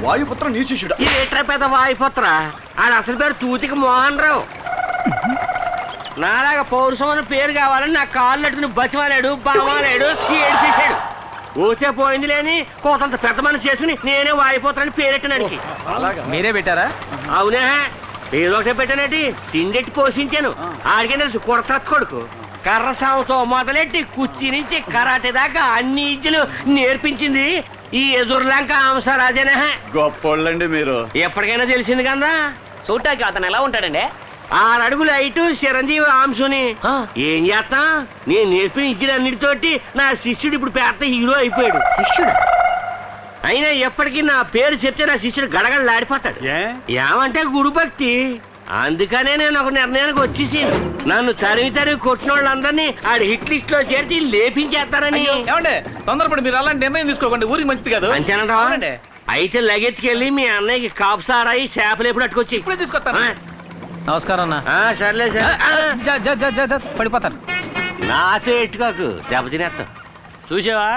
వాయుపుత్ర నీ శిష్యుడు. ఏట్రా పెద్ద వాయుపుత్ర? ఆడ అసలు పేరు తూతికి మోహన్ రావు. నాలాగా పౌరుషం అన్న పేరు కావాలని నా కాళ్ళు అట్టుకుని బతిమాలాడు, బామాలాడు, ఏడ్చేసాడు. పోతే పోయింది లేని కోతంత పెద్ద మనసు చేసుకుని నేనే వాయిపోతానని పేరెట్టినాడికి. మీరే పెట్టారా? అవునా, ఏదోటే పెట్టానటి తిండెట్టి పోషించాను. ఆడికే తెలుసు కొడత కొడుకు. కర్ర సాగుతో మొదలెట్టి కుర్చీ నుంచి కరాటే దాకా అన్ని ఇజ్జలు నేర్పించింది ఈ ఎదురులంక అంశరాజనే. గొప్పోళ్ళండి మీరు. ఎప్పటికైనా తెలిసింది కదా. చూడటానికి అతను ఎలా ఉంటాడండి? 6 అడుగులు హైటు, చిరంజీవి అంశుని. ఏం చేస్తా, నేను నేర్పిన ఇజ్జలు అన్నిటితోటి నా శిష్యుడు ఇప్పుడు పెద్ద హీరో అయిపోయాడు. శిష్యుడు అయినా ఎప్పటికీ నా పేరు చెప్తే నా శిష్యుడు గడగడలాడిపోతాడు. ఏమంటే గురు భక్తి. అందుకనే నేను ఒక నిర్ణయానికి వచ్చేసి నన్ను తరిమి కొట్టిన వాళ్ళందరినీ ఆడి హిట్ లిస్ట్ లో చేర్చి లేపించేస్తారని. తొందరపడి మీరు అలాంటి నిర్ణయం తీసుకోకండి, ఊరికి మంచిది కాదు. అంతేనంటావా? అయితే లగెత్తుకెళ్ళి మీ అన్నయ్యకి కాపు సారాయి చేపలు ఎప్పుడు అట్టుకొచ్చి ఇప్పుడే తీసుకొస్తాను. నమస్కారం అన్న. సర్లే సార్, పడిపోతాను. నాతో ఎట్టుకోకు, దెబ్బతినేస్తా. చూసావా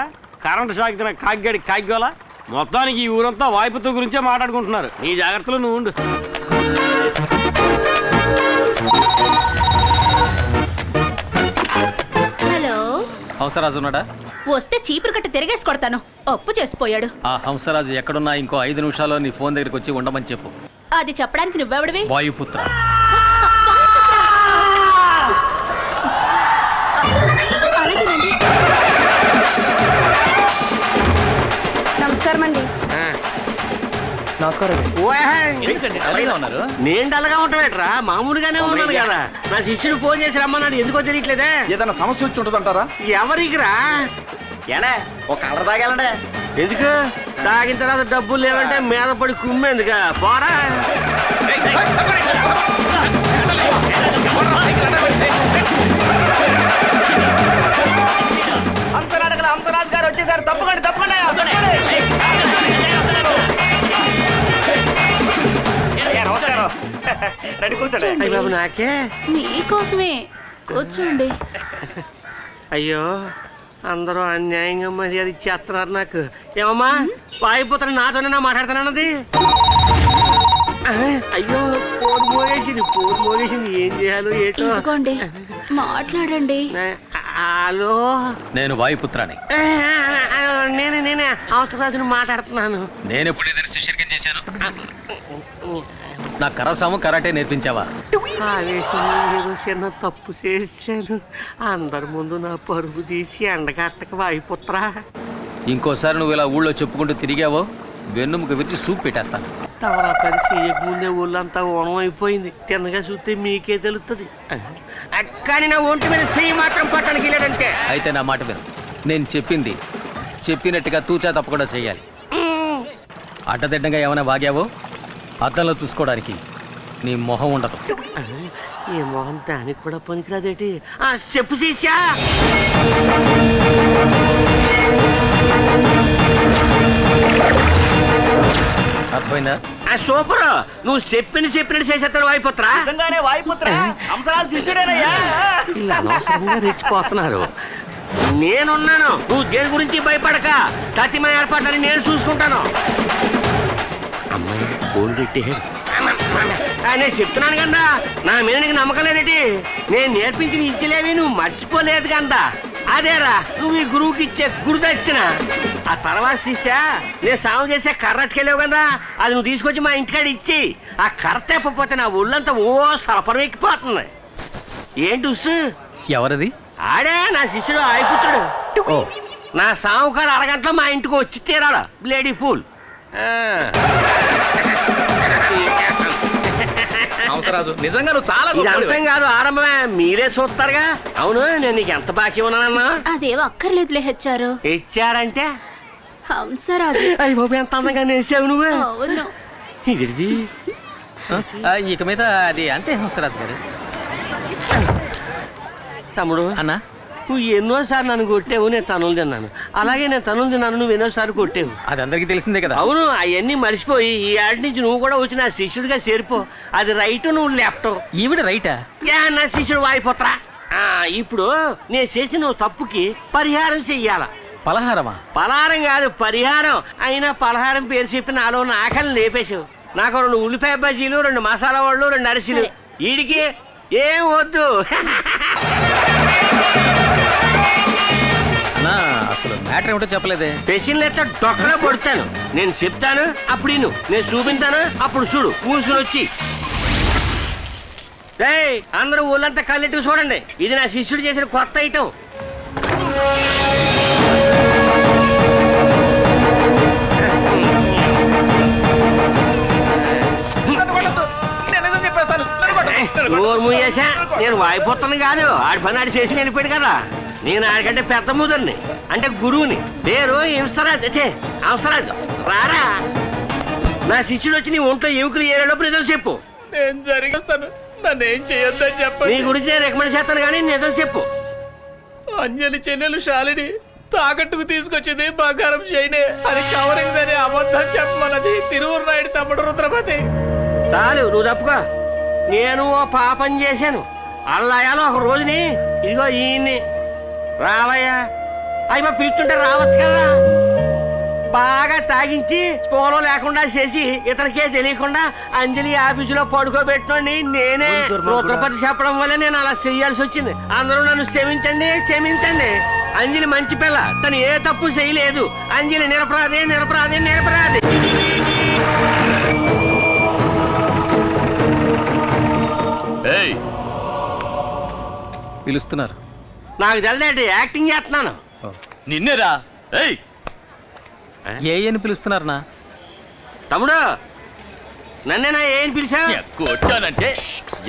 కరెంటు షాక్ కాగ్గాడి కాగ్గోలా. మొత్తానికి ఈ ఊరంతా వాయుపుత్ర గురించే మాట్లాడుకుంటున్నారు. నీ జాగ్రత్తలో నువ్వు ఉండు. హలో, హంసరాజు ఉన్నాడా? వస్తే చీపురు కట్ట తిరిగేసి కొడతాను. అప్పు చేసిపోయాడు. ఆ హంసరాజు ఎక్కడున్నా ఇంకో 5 నిమిషాల్లో నీ ఫోన్ దగ్గరికి వచ్చి ఉండమని చెప్పు. అది చెప్పడానికి నువ్వెవడివి? వాయుపుత్ర. నమస్కారం అండి. నమస్కారం. నేను డల్గా ఉంటావేట్రా? మామూలుగానే ఉన్నాను కదా. నా శిష్యుడు ఫోన్ చేసి రమ్మన్నాడు, ఎందుకో తెలియట్లేదే. ఏదైనా సమస్య వచ్చి ఉంటుందంటారా? ఎవరికిరా? ఏడా ఒక కలర్ తాగాలంటే ఎందుకు? తాగిన తర్వాత డబ్బులు లేవంటే మీద పడి కుమ్మేందుక? పోరా. హంసరాజు గారు వచ్చేసారు. తప్పకండి తప్పకండి. అయ్య బాబు, నాకే? మీకోసమే. కూర్చోండి. అయ్యో, అందరూ అన్యాయంగా మర్యాద ఇచ్చేస్తున్నారు నాకు. ఏమమ్మా, వాయిపోతాను నాతోనే మాట్లాడుతానన్నది. అయ్యో, ఫోన్ మోగేసింది. ఏం చేయాలో ఏటో. ఇదిగోండి, మాట్లాడండి. హలో, నేను వాయుపుత్రాన్ని. నేనే అవసరాజును మాట్లాడుతున్నాను. నేను ఎప్పుడు ఎదురు శిష్యర్గం చేశాను? నా కరసాము కరాటే నేర్పించావా? ఆవేశంలో ఏదో చిన్న తప్పు చేశాను. అందరి ముందు నా పరుగు తీసి ఎండగట్టక వాయుపుత్రా. ఇంకోసారి నువ్వు ఇలా ఊళ్ళో చెప్పుకుంటూ తిరిగావో వెన్నుముక విరిచి సూప్ పెట్టేస్తాను. తవరా పని చేయకముందే ఊళ్ళంతా ఓనం అయిపోయింది. తిన్నగా చూస్తే మీకే తెలుస్తుంది. కానీ నా ఒంటి మీద చెయ్యి మాత్రం పట్టడానికి లేదంటే. అయితే నా మాట విను. నేను చెప్పినట్టుగా తూచా తప్పకుండా చెయ్యాలి. అడ్డదిడ్డంగా ఏమైనా వాగావో అద్దంలో చూసుకోవడానికి నీ మొహం ఉండదు. ఈ మొహం దానికి కూడా పనికిరాదేటి? చెప్పు శిష్యా. అర్థమైందా? సూపర్. నువ్వు చెప్పినట్టు చేసేస్తాడు వాయుపుత్ర. వాయుపుత్ర హంసరాజు శిష్యుడేనయ్యా. రెచ్చిపోతున్నారు. నేనున్నాను, నువ్వు దేని గురించి భయపడక. తతిమ ఏర్పాట్లని నేను చూసుకుంటాను. అమ్మాయి ఫోన్ పెట్టి నేను చెప్తున్నాను కదా, నా మీద నీకు నమ్మకం లేదేటి? నేను నేర్పించిన ఇచ్చలేవి నువ్వు మర్చిపోలేదు కదా. అదేరా నువ్వు ఈ గురువుకి ఇచ్చే గురుదక్షిణ. ఆ తర్వాత శిష్య, నేను సాగు చేసే కర్ర అట్టుకెళ్ళావు కదా, అది నువ్వు తీసుకొచ్చి మా ఇంటికాడ ఇచ్చి ఆ కర్ర తెప్పపోతే నా ఒళ్ళంతా సలపరం ఎక్కిపోతుంది. ఏంటి ఉస్సు? ఎవరది? ఆడే నా శిష్యుడు ఆయుపుత్రుడు. నా సాముకారు అరగంటలో మా ఇంటికి వచ్చి తీరాడు. బ్లేడీ ఫూల్. హంసరాజు నిజంగా నువ్వు చాలా అర్థం కాదు, ఆరంభమే. మీరే చూస్తారుగా. అవును, నేను నీకు ఎంత బాకీ ఉన్నానన్నా? అదేవో అక్కర్లేదులే. హెచ్చారు. ఇచ్చారంటే హంసరాజు. అయ్యి బాబు, ఎంత అందంగా నేసావు నువ్వు. అవును. ఇది ఇక మీద అది అంతే హంసరాజు గారు. తమ్ముడు అన్నా, నువ్వు ఎన్నోసార్లు నన్ను కొట్టావు, నేను తనులు తిన్నాను. అలాగే నేను తనులు తిన్నాను, నువ్వు ఎన్నోసార్లు కొట్టావు. అది అందరికీ తెలిసిందే కదా. అవును, అవన్నీ మర్చిపోయి ఈ ఆడి నుంచి నువ్వు కూడా వచ్చి నా శిష్యుడిగా చేరిపో. అది రైట్, నువ్వు లెఫ్ట్. ఈవిడ రైటా? నా శిష్యుడు వాయిపోతరా. ఇప్పుడు నేను చేసిన తప్పుకి పరిహారం చెయ్యాల. పలహారమా? పలహారం కాదు, పరిహారం. అయినా పలహారం పేరు చెప్పి నాలో ఉన్న ఆకలిని లేపేశావు. నాకు 2 ఉల్లిపాయ బజ్జీలు, 2 మసాలా వాళ్ళు, 2 అరిసెలు. సరే. వీడికి ఏం వద్దు. అన్నా అసలు మ్యాటర్ ఏమిటో చెప్పలేదే. పెసిన్లు ఎట్లా డొక్కగా పడుతాను. నేను చెప్తాను అప్పుడు ఇను, నేను చూపించాను అప్పుడు చూడు. మూసుకుని వచ్చి అందరూ ఊళ్ళంతా కళ్ళెట్టుకు చూడండి. ఇది నా శిష్యుడు చేసిన కొత్త ఐటమ్. నోరు మూయేసా, నేను వాయిపోతాను కాదు. ఆడి పని ఆడి చేసి వెళ్ళిపోయాడు కదా. నేను ఆడికంటే పెద్ద ముదర్ని, అంటే గురువుని. పేరు హంసరాజు. రారా, నా శిష్యుడు వచ్చి నీ ఒంట్లో ఎముకలు ఏరేలోపు నిజం చెప్పు. నేను జరిగిస్తాను, నన్ను ఏం చేయొద్దని నీ చెప్పండి. గురించి నేను రికమెండ్ చేస్తాను కానీ నిజం చెప్పు. అంజలి చెన్నెలు శాలిని తాకట్టుకు తీసుకొచ్చింది బంగారం చేయనే. అది కవరింగ్ అని అబద్ధం చెప్పమన్నది తిరువురు నాయుడు తమ్ముడు రుద్రపతి. చాలు, నువ్వు తప్పుకో. నేను ఓ పాపం చేశాను. అల్లాయాలో ఒక రోజుని ఇదిగో ఈయన్ని రావయ్యా అయ్యా పిలుస్తుంటే రావచ్చు కదా. బాగా తాగించి స్పోలో లేకుండా చేసి ఇతనికే తెలియకుండా అంజలి ఆఫీసులో పడుకోబెట్టినోడిని నేనే. రుద్రపతి చెప్పడం వల్ల నేను అలా చెయ్యాల్సి వచ్చింది. అందరూ నన్ను క్షమించండి, క్షమించండి. అంజలి మంచి పిల్ల, తను ఏ తప్పు చేయలేదు. అంజలి నిరపరాధి, నిరపరాధి, నిరపరాధి. పిలుస్తున్నారు. నాకు తెలియదు, యాక్టింగ్ చేస్తున్నాను. నిన్నేరా? ఏయ్, ఏ అని పిలుస్తున్నారనా? తమ్ముడు, నన్నేనా ఏం పిలిచావు? వచ్చానంటే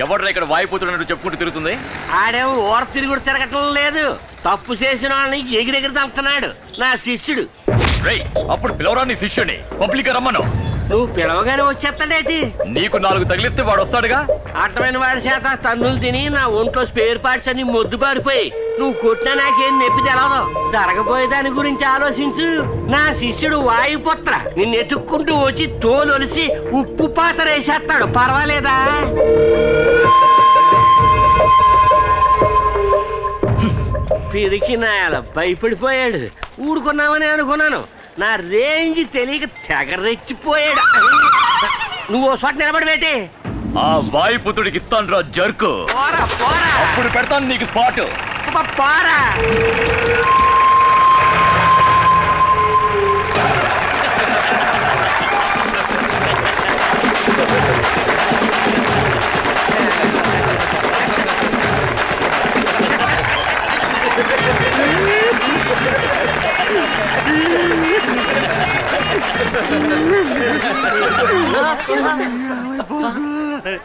ఎవడ్రా ఇక్కడ వాయిపోతున్నట్టు చెప్పుకుంటూ తిరుగుతుంది? ఆడేమో ఓర తిరుగుడు తిరగటం లేదు. తప్పు చేసిన వాళ్ళని ఎగిరెగిరి తప్పుతున్నాడు నా శిష్యుడు. రేయ్, అప్పుడు పిలవరా నీ శిష్యుని? పబ్లిక్ రమ్మను. నువ్వు పిలవగానే వచ్చేస్తాడేటి? నీకు 4 తగిలిస్తే వాడు వస్తాడుగా. అర్థమైన వాడి చేత తన్నులు తిని నా ఒంట్లో స్పేర్ పార్ట్స్ అన్ని మొద్దు పారిపోయి నువ్వు కొట్టినా నాకేం నొప్పి తెలవదు. జరగబోయే దాని గురించి ఆలోచించు. నా శిష్యుడు వాయుపుత్ర నిన్ను ఎత్తుక్కుంటూ వచ్చి తోలొలిసి ఉప్పు పాత్ర వేసేస్తాడు. పర్వాలేదా? పిరికి నాయాల భయపడిపోయాడు. ఊరుకున్నామని అనుకున్నాను. నా రేంజ్ తెలియక తెగ రెచ్చిపోయాడు. నువ్వు చోట నిలబడి పెట్టి ఆ వాయుపుత్రుడికి ఇస్తాను రా జర్కు. పోరా పోరా, అప్పుడు పెడతాను నీకు స్పాట్. పోరా.